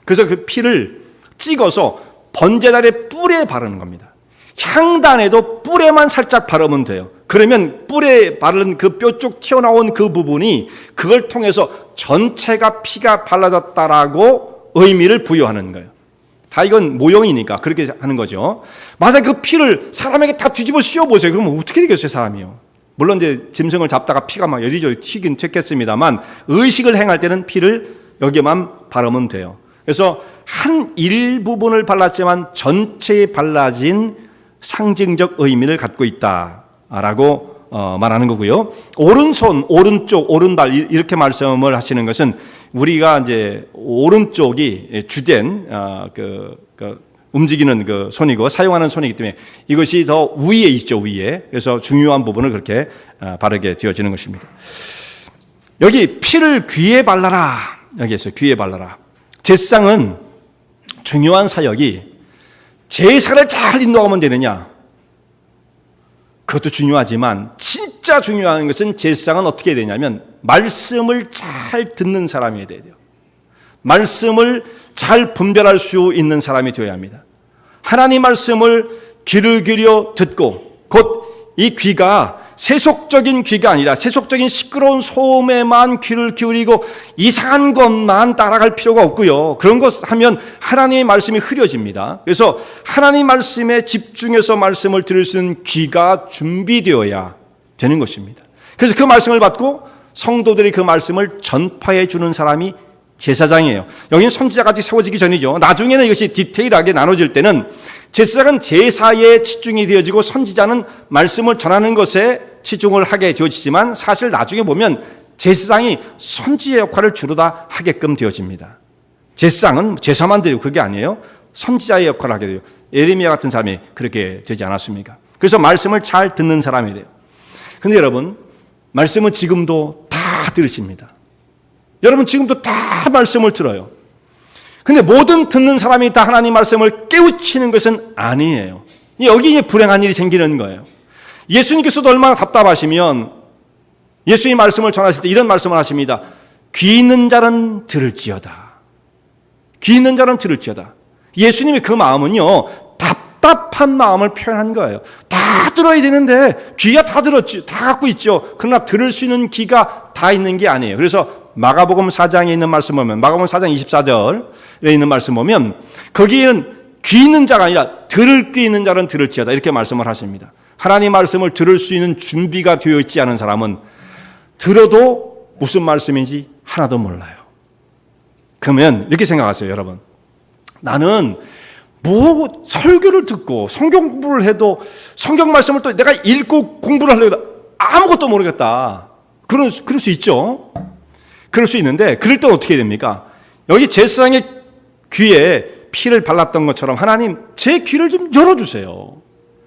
그래서 그 피를 찍어서 번제단의 뿔에 바르는 겁니다. 향단에도 뿔에만 살짝 바르면 돼요. 그러면 뿔에 바른 그 뼈 쪽 튀어나온 그 부분이 그걸 통해서 전체가 피가 발라졌다라고 의미를 부여하는 거예요. 다 이건 모형이니까 그렇게 하는 거죠. 만약 그 피를 사람에게 다 뒤집어 씌워보세요. 그러면 어떻게 되겠어요, 사람이요? 물론 이제 짐승을 잡다가 피가 막 여리저리 튀긴 튀겠습니다만, 의식을 행할 때는 피를 여기에만 바르면 돼요. 그래서 한 일부분을 발랐지만 전체에 발라진 상징적 의미를 갖고 있다라고 말하는 거고요. 오른손, 오른쪽, 오른발 이렇게 말씀을 하시는 것은 우리가 이제 오른쪽이 주된 움직이는 그 손이고 사용하는 손이기 때문에 이것이 더 위에 있죠, 위에. 그래서 중요한 부분을 그렇게 바르게 되어지는 것입니다. 여기 피를 귀에 발라라. 여기에서 귀에 발라라. 제사장은 중요한 사역이 제사를 잘 인도하면 되느냐? 그것도 중요하지만 진짜 중요한 것은 제사장은 어떻게 해야 되냐면 말씀을 잘 듣는 사람이 돼야 돼요. 말씀을 잘 분별할 수 있는 사람이 되어야 합니다. 하나님 말씀을 귀를 기울여 듣고, 곧 이 귀가 세속적인 귀가 아니라 세속적인 시끄러운 소음에만 귀를 기울이고 이상한 것만 따라갈 필요가 없고요. 그런 것 하면 하나님의 말씀이 흐려집니다. 그래서 하나님 말씀에 집중해서 말씀을 들을 수 있는 귀가 준비되어야 되는 것입니다. 그래서 그 말씀을 받고 성도들이 그 말씀을 전파해 주는 사람이 제사장이에요. 여기는 선지자가 아직 세워지기 전이죠. 나중에는 이것이 디테일하게 나눠질 때는 제사장은 제사에 치중이 되어지고 선지자는 말씀을 전하는 것에 치중을 하게 되어지지만, 사실 나중에 보면 제사장이 선지의 역할을 주로 다 하게끔 되어집니다. 제사장은 제사만 드리고 그게 아니에요. 선지자의 역할을 하게 돼요. 예레미야 같은 사람이 그렇게 되지 않았습니까? 그래서 말씀을 잘 듣는 사람이 돼요. 근데 여러분, 말씀은 지금도 다 들으십니다. 여러분 지금도 다 말씀을 들어요. 근데 모든 듣는 사람이 다 하나님 말씀을 깨우치는 것은 아니에요. 여기에 불행한 일이 생기는 거예요. 예수님께서도 얼마나 답답하시면 예수님 말씀을 전하실 때 이런 말씀을 하십니다. 귀 있는 자는 들을지어다. 귀 있는 자는 들을지어다. 예수님의 그 마음은요, 답답한 마음을 표현한 거예요. 다 들어야 되는데 귀가 다 들었지, 다 갖고 있죠. 그러나 들을 수 있는 귀가 다 있는 게 아니에요. 그래서 마가복음 4장에 있는 말씀 보면, 마가복음 4장 24절에 있는 말씀 보면 거기에는 귀 있는 자가 아니라 들을 귀 있는 자는 들을지어다 이렇게 말씀을 하십니다. 하나님 말씀을 들을 수 있는 준비가 되어 있지 않은 사람은 들어도 무슨 말씀인지 하나도 몰라요. 그러면 이렇게 생각하세요, 여러분. 나는 뭐 설교를 듣고 성경 공부를 해도 성경 말씀을 또 내가 읽고 공부를 하려고 해도 아무것도 모르겠다. 그럴 수 있죠. 그럴 수 있는데 그럴 때 어떻게 됩니까? 여기 제사장의 귀에 피를 발랐던 것처럼 하나님 제 귀를 좀 열어주세요.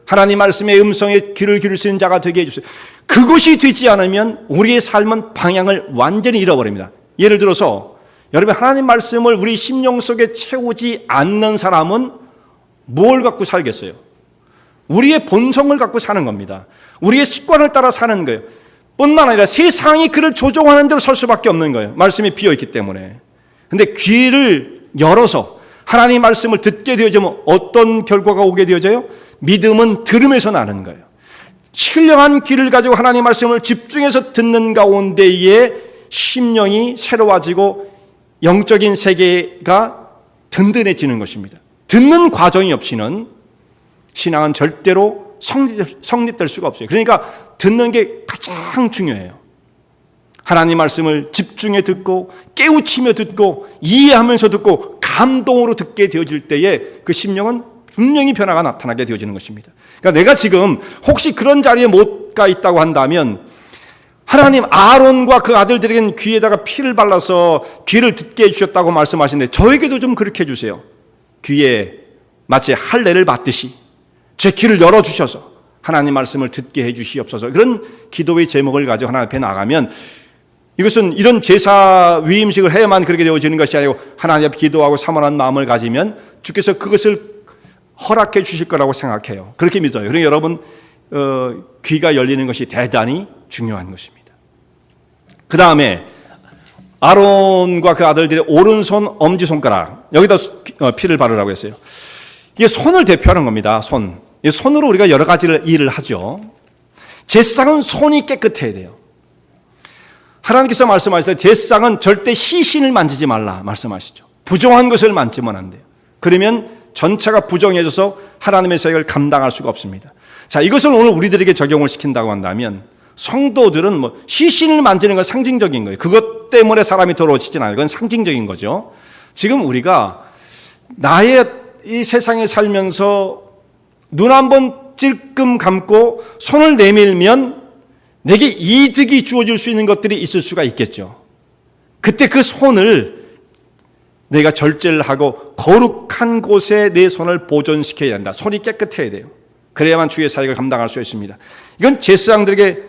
하나님 말씀의 음성에 귀를 기울일 수 있는 자가 되게 해주세요. 그것이 되지 않으면 우리의 삶은 방향을 완전히 잃어버립니다. 예를 들어서 여러분, 하나님 말씀을 우리 심령 속에 채우지 않는 사람은 뭘 갖고 살겠어요? 우리의 본성을 갖고 사는 겁니다. 우리의 습관을 따라 사는 거예요. 뿐만 아니라 세상이 그를 조종하는 대로 설 수밖에 없는 거예요. 말씀이 비어있기 때문에. 근데 귀를 열어서 하나님 말씀을 듣게 되어지면 어떤 결과가 오게 되어져요? 믿음은 들음에서 나는 거예요. 신령한 귀를 가지고 하나님 말씀을 집중해서 듣는 가운데에 심령이 새로워지고 영적인 세계가 든든해지는 것입니다. 듣는 과정이 없이는 신앙은 절대로 성립될 수가 없어요. 그러니까 듣는 게 가장 중요해요. 하나님 말씀을 집중해 듣고 깨우치며 듣고 이해하면서 듣고 감동으로 듣게 되어질 때에 그 심령은 분명히 변화가 나타나게 되어지는 것입니다. 그러니까 내가 지금 혹시 그런 자리에 못 가 있다고 한다면 하나님 아론과 그 아들들에게는 귀에다가 피를 발라서 귀를 듣게 해주셨다고 말씀하시는데 저에게도 좀 그렇게 해주세요. 귀에 마치 할례를 받듯이 제 귀를 열어주셔서 하나님 말씀을 듣게 해주시옵소서. 그런 기도의 제목을 가지고 하나님 앞에 나가면 이것은 이런 제사 위임식을 해야만 그렇게 되어지는 것이 아니고 하나님 앞에 기도하고 사모하는 마음을 가지면 주께서 그것을 허락해 주실 거라고 생각해요. 그렇게 믿어요. 그러니까 여러분 귀가 열리는 것이 대단히 중요한 것입니다. 그 다음에 아론과 그 아들들의 오른손 엄지손가락 여기다 피를 바르라고 했어요. 이게 손을 대표하는 겁니다. 이 손으로 우리가 여러 가지 일을 하죠. 제사장은 손이 깨끗해야 돼요. 하나님께서 말씀하실 때 제사장은 절대 시신을 만지지 말라 말씀하시죠. 부정한 것을 만지면 안 돼요. 그러면 전체가 부정해져서 하나님의 사역을 감당할 수가 없습니다. 자, 이것을 오늘 우리들에게 적용을 시킨다고 한다면 성도들은 시신을 만지는 건 상징적인 거예요. 그것 때문에 사람이 더러워지진 않아요. 그건 상징적인 거죠. 지금 우리가 나의 이 세상에 살면서 눈 한번 찔끔 감고 손을 내밀면 내게 이득이 주어질 수 있는 것들이 있을 수가 있겠죠. 그때 그 손을 내가 절제를 하고 거룩한 곳에 내 손을 보존시켜야 한다. 손이 깨끗해야 돼요. 그래야만 주의 사역을 감당할 수 있습니다. 이건 제사장들에게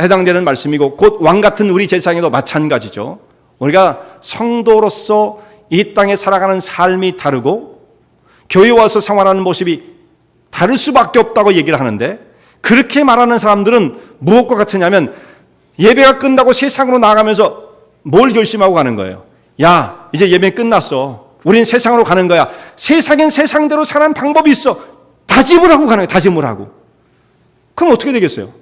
해당되는 말씀이고 곧 왕 같은 우리 제사장에도 마찬가지죠. 우리가 성도로서 이 땅에 살아가는 삶이 다르고 교회 와서 생활하는 모습이 다를 수밖에 없다고 얘기를 하는데 그렇게 말하는 사람들은 무엇과 같으냐면 예배가 끝나고 세상으로 나가면서 뭘 결심하고 가는 거예요. 야, 이제 예배 끝났어. 우린 세상으로 가는 거야. 세상엔 세상대로 사는 방법이 있어. 다짐을 하고 가는 거예요. 다짐을 하고. 그럼 어떻게 되겠어요?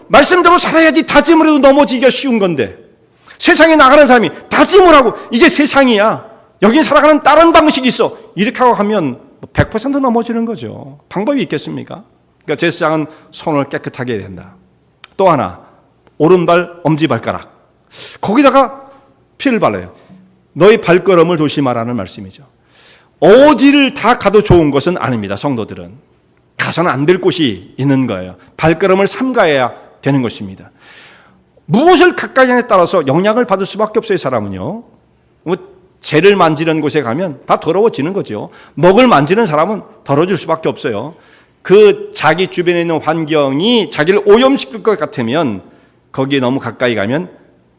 말씀대로 살아야지 다짐을 해도 넘어지기가 쉬운 건데 세상에 나가는 사람이 다짐을 하고 이제 세상이야. 여기 살아가는 다른 방식이 있어. 이렇게 하고 하면 100% 넘어지는 거죠. 방법이 있겠습니까? 그러니까 제사장은 손을 깨끗하게 해야 된다. 또 하나, 오른발 엄지발가락. 거기다가 피를 발라요. 너희 발걸음을 조심하라는 말씀이죠. 어디를 다 가도 좋은 것은 아닙니다. 성도들은 가서는 안 될 곳이 있는 거예요. 발걸음을 삼가해야 되는 것입니다. 무엇을 가까이 하냐에 따라서 영향을 받을 수밖에 없어요. 사람은요. 재를 만지는 곳에 가면 다 더러워지는 거죠. 먹을 만지는 사람은 더러워질 수밖에 없어요. 그 자기 주변에 있는 환경이 자기를 오염시킬 것 같으면 거기에 너무 가까이 가면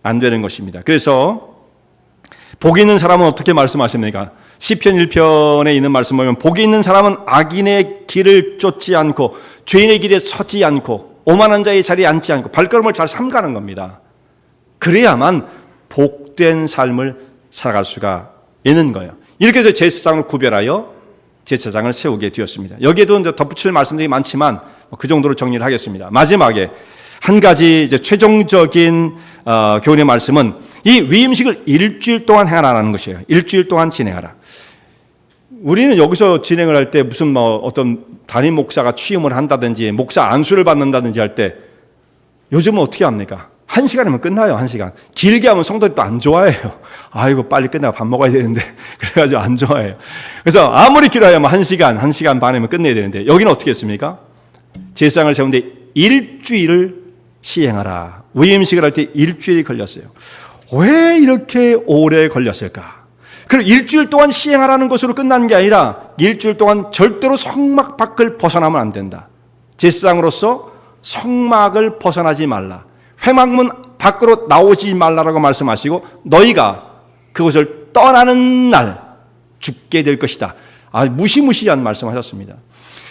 안 되는 것입니다. 그래서 복이 있는 사람은 어떻게 말씀하십니까? 시편 1편에 있는 말씀 보면 복이 있는 사람은 악인의 길을 쫓지 않고 죄인의 길에 서지 않고 오만한 자의 자리에 앉지 않고 발걸음을 잘 삼가는 겁니다. 그래야만 복된 삶을 살아갈 수가 있는 거예요. 이렇게 해서 제사장을 구별하여 제사장을 세우게 되었습니다. 여기에도 이제 덧붙일 말씀들이 많지만 그 정도로 정리를 하겠습니다. 마지막에 한 가지 이제 최종적인 교훈의 말씀은 이 위임식을 일주일 동안 행하라는 것이에요. 일주일 동안 진행하라. 우리는 여기서 진행을 할 때 무슨 어떤 담임 목사가 취임을 한다든지 목사 안수를 받는다든지 할 때 요즘은 어떻게 합니까? 1시간이면 끝나요. 1시간. 길게 하면 성도들이 또 안 좋아해요. 아이고 빨리 끝나고 밥 먹어야 되는데 그래가지고 안 좋아해요. 그래서 아무리 길어야 1시간, 1시간 반이면 끝내야 되는데 여기는 어떻게 했습니까? 제사장을 세우는데 일주일을 시행하라. 위임식을 할 때 일주일이 걸렸어요. 왜 이렇게 오래 걸렸을까? 그리고 일주일 동안 시행하라는 것으로 끝난 게 아니라 일주일 동안 절대로 성막 밖을 벗어나면 안 된다. 제사장으로서 성막을 벗어나지 말라. 회막문 밖으로 나오지 말라라고 말씀하시고 너희가 그것을 떠나는 날 죽게 될 것이다. 무시무시한 말씀하셨습니다.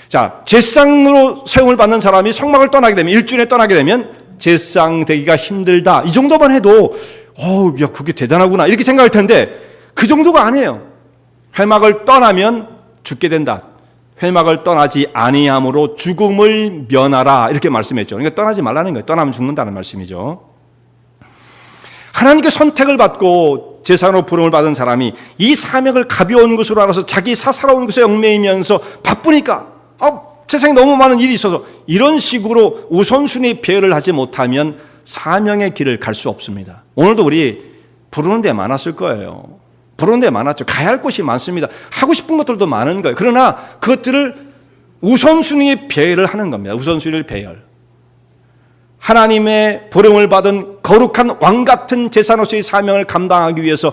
자, 제사장으로 사용을 받는 사람이 성막을 떠나게 되면, 일주일에 떠나게 되면 제사장 되기가 힘들다. 이 정도만 해도 야, 그게 대단하구나 이렇게 생각할 텐데 그 정도가 아니에요. 회막을 떠나면 죽게 된다. 회막을 떠나지 아니함으로 죽음을 면하라 이렇게 말씀했죠. 그러니까 떠나지 말라는 거예요. 떠나면 죽는다는 말씀이죠. 하나님께 선택을 받고 제사장으로 부름을 받은 사람이 이 사명을 가벼운 것으로 알아서 자기 사사로운 것에 얽매이면서 바쁘니까 세상에 너무 많은 일이 있어서 이런 식으로 우선순위 배열을 하지 못하면 사명의 길을 갈 수 없습니다. 오늘도 우리 부르는 데 많았을 거예요. 부르는 데 많았죠. 가야 할 곳이 많습니다. 하고 싶은 것들도 많은 거예요. 그러나 그것들을 우선순위에 배열을 하는 겁니다. 우선순위를 배열. 하나님의 부름을 받은 거룩한 왕 같은 제사장으로서의 사명을 감당하기 위해서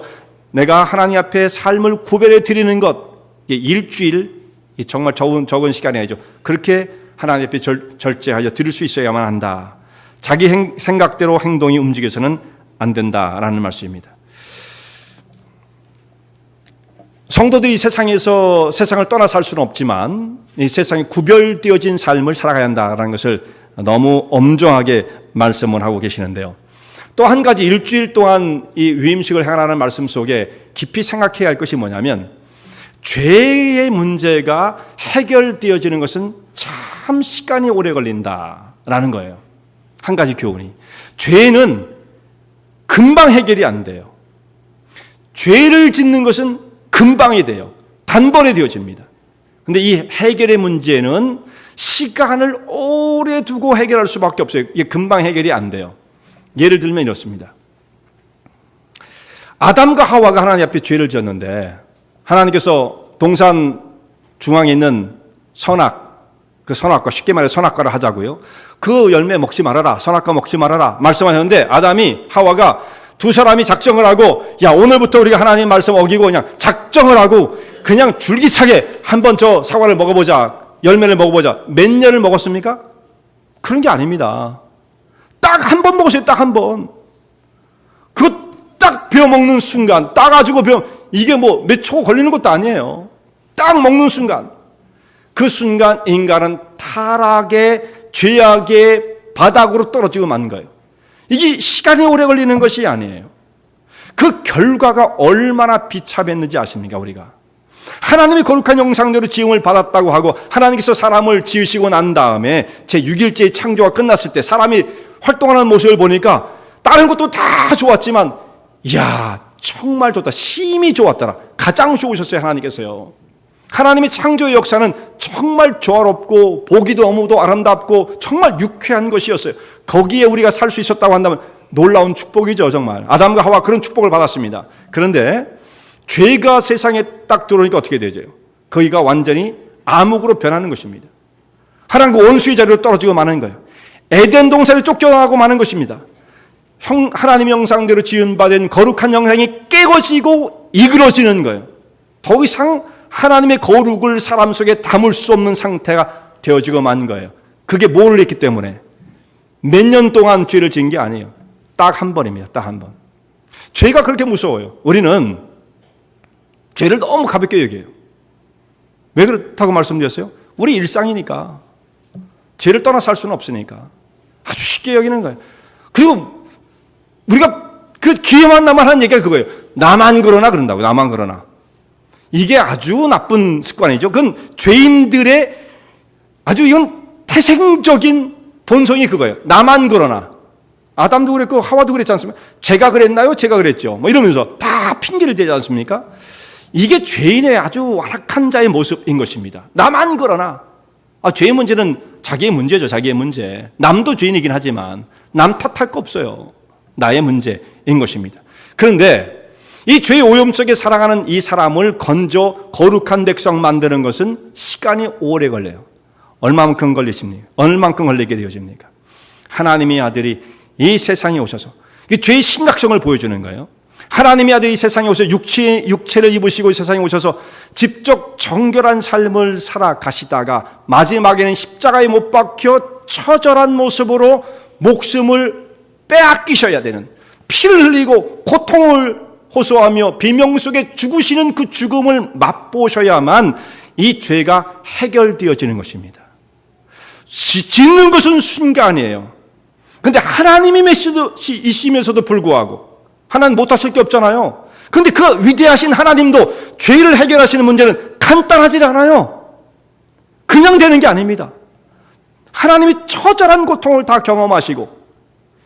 내가 하나님 앞에 삶을 구별해 드리는 것, 일주일 정말 적은 시간이 아니죠. 그렇게 하나님 앞에 절제하여 드릴 수 있어야만 한다. 자기 생각대로 행동이 움직여서는 안 된다라는 말씀입니다. 성도들이 세상에서 세상을 떠나 살 수는 없지만 이 세상에 구별되어진 삶을 살아가야 한다라는 것을 너무 엄정하게 말씀을 하고 계시는데요. 또 한 가지 일주일 동안 이 위임식을 행하라는 말씀 속에 깊이 생각해야 할 것이 뭐냐면 죄의 문제가 해결되어지는 것은 참 시간이 오래 걸린다라는 거예요. 한 가지 교훈이. 죄는 금방 해결이 안 돼요. 죄를 짓는 것은 금방이 돼요. 단번에 되어집니다. 근데 이 해결의 문제는 시간을 오래 두고 해결할 수밖에 없어요. 이게 금방 해결이 안 돼요. 예를 들면 이렇습니다. 아담과 하와가 하나님 앞에 죄를 지었는데 하나님께서 동산 중앙에 있는 선악, 그 선악과 쉽게 말해 선악과를 하자고요. 그 열매 먹지 말아라. 선악과 먹지 말아라. 말씀하셨는데 아담이 하와가 두 사람이 작정을 하고 야 오늘부터 우리가 하나님 말씀 어기고 그냥 작정을 하고 그냥 줄기차게 한번 저 사과를 먹어보자. 열매를 먹어보자. 몇 년을 먹었습니까? 그런 게 아닙니다. 딱 한 번 먹었어요. 딱 한 번. 그거 딱 베어 먹는 순간 따가지고 이게 뭐 몇 초 걸리는 것도 아니에요. 딱 먹는 순간 그 순간 인간은 타락의 죄악의 바닥으로 떨어지고 만 거예요. 이게 시간이 오래 걸리는 것이 아니에요. 그 결과가 얼마나 비참했는지 아십니까? 우리가 하나님의 거룩한 형상대로 지음을 받았다고 하고 하나님께서 사람을 지으시고 난 다음에 제6일째의 창조가 끝났을 때 사람이 활동하는 모습을 보니까 다른 것도 다 좋았지만 이야 정말 좋다. 심히 좋았더라. 가장 좋으셨어요. 하나님께서요. 하나님의 창조의 역사는 정말 조화롭고 보기도 너무도 아름답고 정말 유쾌한 것이었어요. 거기에 우리가 살 수 있었다고 한다면 놀라운 축복이죠. 정말 아담과 하와 그런 축복을 받았습니다. 그런데 죄가 세상에 딱 들어오니까 어떻게 되죠? 거기가 완전히 암흑으로 변하는 것입니다. 하나님과 원수의 자리로 떨어지고 마는 거예요. 에덴 동산을 쫓겨나고 마는 것입니다. 하나님의 형상대로 지음받은 거룩한 형상이 깨어지고 이그러지는 거예요. 더 이상 하나님의 거룩을 사람 속에 담을 수 없는 상태가 되어지고 만 거예요. 그게 뭐를 했기 때문에 몇 년 동안 죄를 지은 게 아니에요. 딱 한 번입니다. 딱 한 번. 죄가 그렇게 무서워요. 우리는 죄를 너무 가볍게 여겨요. 왜 그렇다고 말씀드렸어요? 우리 일상이니까. 죄를 떠나 살 수는 없으니까. 아주 쉽게 여기는 거예요. 그리고 우리가 그 귀에만 나만 하는 얘기가 그거예요. 나만 그러나 그런다고. 나만 그러나. 이게 아주 나쁜 습관이죠. 그건 죄인들의 아주 이건 태생적인 본성이 그거예요. 나만 그러나. 아담도 그랬고 하와도 그랬지 않습니까? 제가 그랬나요? 제가 그랬죠. 뭐 이러면서 다 핑계를 대지 않습니까? 이게 죄인의 아주 완악한 자의 모습인 것입니다. 나만 그러나. 죄의 문제는 자기의 문제죠. 자기의 문제. 남도 죄인이긴 하지만 남 탓할 거 없어요. 나의 문제인 것입니다. 그런데 이 죄의 오염 속에 살아가는 이 사람을 건져 거룩한 백성 만드는 것은 시간이 오래 걸려요. 얼마만큼 걸리십니까? 얼마만큼 걸리게 되어집니까? 하나님의 아들이 이 세상에 오셔서 죄의 심각성을 보여주는 거예요. 하나님의 아들이 이 세상에 오셔서 육체를 입으시고 이 세상에 오셔서 직접 정결한 삶을 살아가시다가 마지막에는 십자가에 못 박혀 처절한 모습으로 목숨을 빼앗기셔야 되는, 피를 흘리고 고통을 호소하며 비명 속에 죽으시는 그 죽음을 맛보셔야만 이 죄가 해결되어지는 것입니다. 짓는 것은 순간이에요. 근데 하나님이 메시지이시면서도 불구하고 하나님 못하실 게 없잖아요. 근데 그 위대하신 하나님도 죄를 해결하시는 문제는 간단하지 않아요. 그냥 되는 게 아닙니다. 하나님이 처절한 고통을 다 경험하시고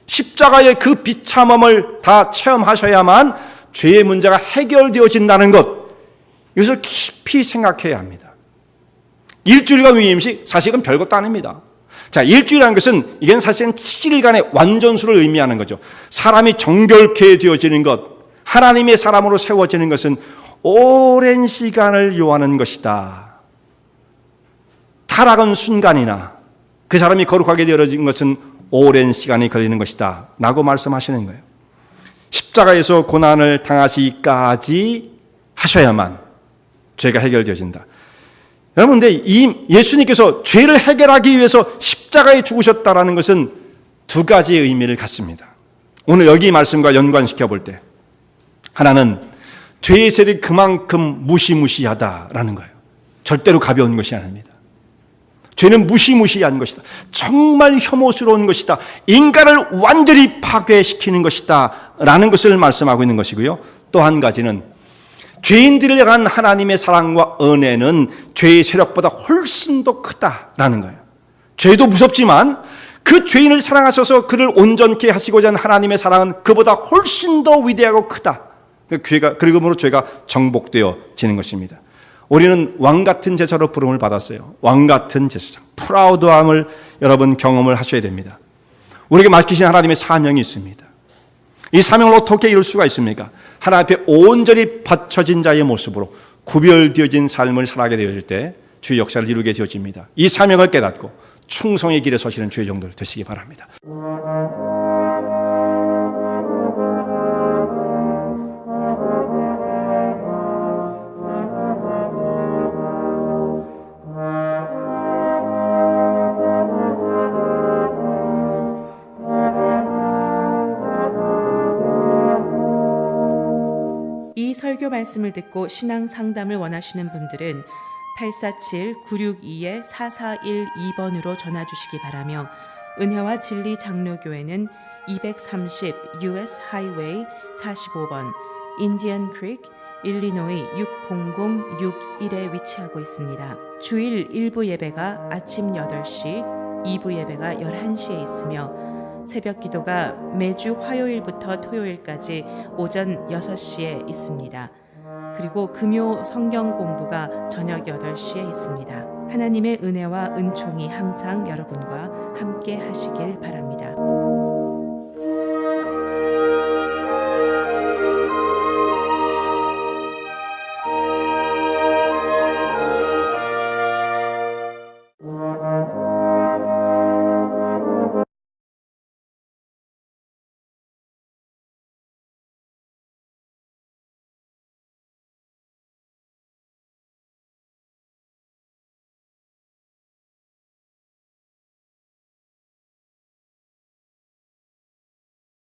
십자가의 그 비참함을 다 체험하셔야만 죄의 문제가 해결되어진다는 것, 이것을 깊이 생각해야 합니다. 일주일간 위임식 사실은 별것도 아닙니다. 자, 일주일이라는 것은 이건 사실은 7일간의 완전수를 의미하는 거죠. 사람이 정결케 되어지는 것, 하나님의 사람으로 세워지는 것은 오랜 시간을 요하는 것이다. 타락은 순간이나 그 사람이 거룩하게 되어진 것은 오랜 시간이 걸리는 것이다 라고 말씀하시는 거예요. 십자가에서 고난을 당하시기까지 하셔야만 죄가 해결되어진다. 여러분, 근데 이 예수님께서 죄를 해결하기 위해서 십자가에 죽으셨다라는 것은 두 가지의 의미를 갖습니다. 오늘 여기 말씀과 연관시켜 볼 때 하나는 죄의 세력이 그만큼 무시무시하다라는 거예요. 절대로 가벼운 것이 아닙니다. 죄는 무시무시한 것이다. 정말 혐오스러운 것이다. 인간을 완전히 파괴시키는 것이다 라는 것을 말씀하고 있는 것이고요. 또 한 가지는 죄인들을 향한 하나님의 사랑과 은혜는 죄의 세력보다 훨씬 더 크다라는 거예요. 죄도 무섭지만 그 죄인을 사랑하셔서 그를 온전케 하시고자 하는 하나님의 사랑은 그보다 훨씬 더 위대하고 크다. 그러므로 죄가 정복되어지는 것입니다. 우리는 왕같은 제사로 부름을 받았어요. 왕같은 제사장, 프라우드함을 여러분 경험을 하셔야 됩니다. 우리에게 맡기신 하나님의 사명이 있습니다. 이 사명을 어떻게 이룰 수가 있습니까? 하나님 앞에 온전히 바쳐진 자의 모습으로 구별되어진 삶을 살아가게 되어질 때 주의 역사를 이루게 되어집니다. 이 사명을 깨닫고 충성의 길에 서시는 주의 종들 되시기 바랍니다. 이 설교 말씀을 듣고 신앙 상담을 원하시는 분들은 847-962-4412번으로 전화 주시기 바라며 은혜와 진리 장로교회는 230 US 하이웨이 45번 인디언 크릭 일리노이 60061에 위치하고 있습니다. 주일 1부 예배가 아침 8시, 2부 예배가 11시에 있으며 새벽 기도가 매주 화요일부터 토요일까지 오전 6시에 있습니다. 그리고 금요 성경 공부가 저녁 8시에 있습니다. 하나님의 은혜와 은총이 항상 여러분과 함께 하시길 바랍니다.